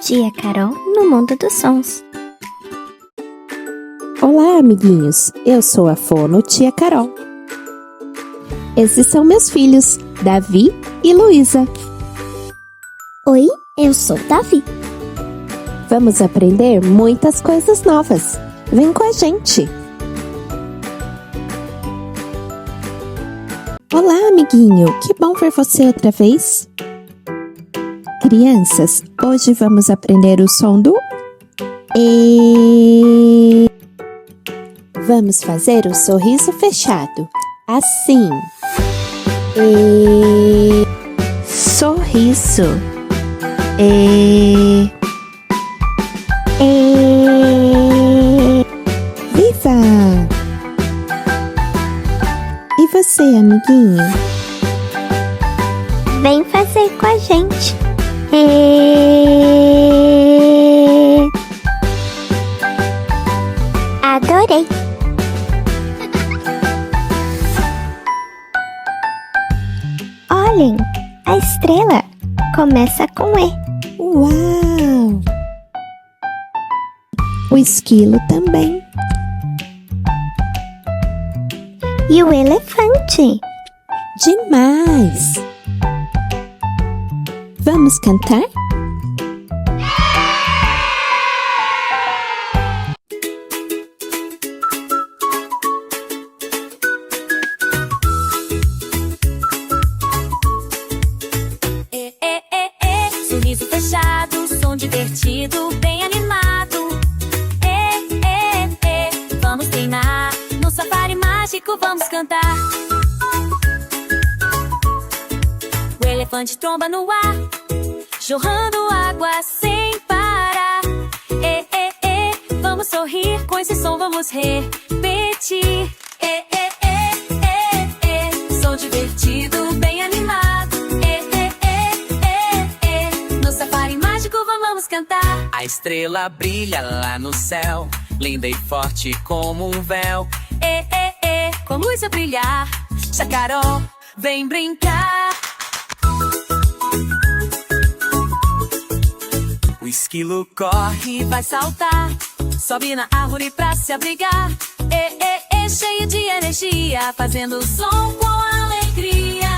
Tia Carol no mundo dos sons. Olá, amiguinhos! Eu sou a fono Tia Carol. Esses são meus filhos, Davi e Luísa. Oi, eu sou Davi. Vamos aprender muitas coisas novas. Vem com a gente! Olá, amiguinho! Que bom ver você outra vez! Crianças, hoje vamos aprender o som do E. Vamos fazer o sorriso fechado, assim. E. Sorriso. E. E. Viva! E você, amiguinho? Vem fazer com a gente. Adorei! Olhem, a estrela começa com E. Uau! O esquilo também. E o elefante. Demais! Vamos cantar? Sorriso fechado, som divertido, bem animado. Vamos treinar, no safari mágico vamos cantar. O elefante tromba no ar, jorrando água sem parar. Vamos sorrir, com esse som vamos repetir. Som divertido, bem animado. No safari mágico vamos cantar. A estrela brilha lá no céu, linda e forte como um véu. Com luz a brilhar, Chacarol, vem brincar. O esquilo Corre e vai saltar, sobe na árvore pra se abrigar. Cheio de energia, fazendo som com alegria.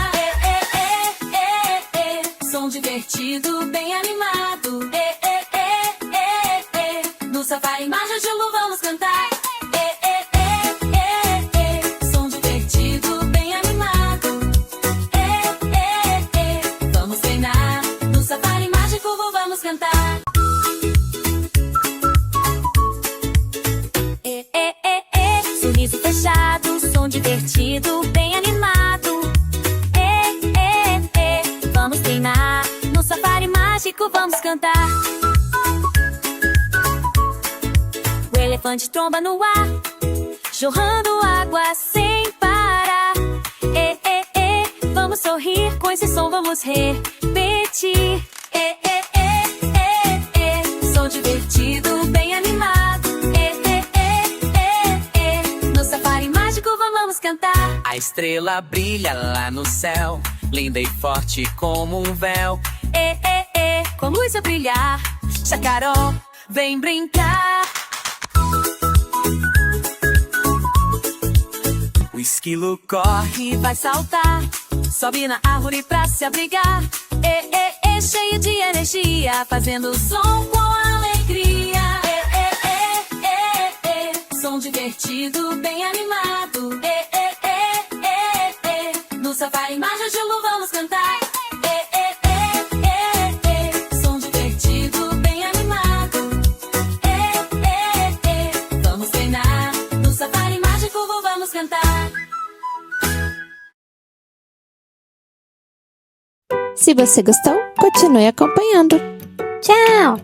Som divertido, bem animado. No safari mágico vamos cantar. Som divertido, bem animado. Vamos treinar, no safari mágico vamos cantar. Sorriso fechado, som divertido, bem animado. Vamos treinar, no safari mágico vamos cantar. O elefante tromba no ar, jorrando água sem parar. Vamos sorrir, com esse som vamos repetir. Som divertido, bem animado. No safari mágico vamos cantar. A estrela brilha lá no céu, linda e forte como um véu. Com luz a brilhar, Chacarol, vem brincar. O esquilo Corre e vai saltar, sobe na árvore pra se abrigar. Cheio de energia, fazendo som com alegria. Som divertido, bem animado. No safari mágico vamos cantar. Som divertido, bem animado. Vamos treinar, no safari mágico vamos cantar. Se você gostou, continue acompanhando. Tchau!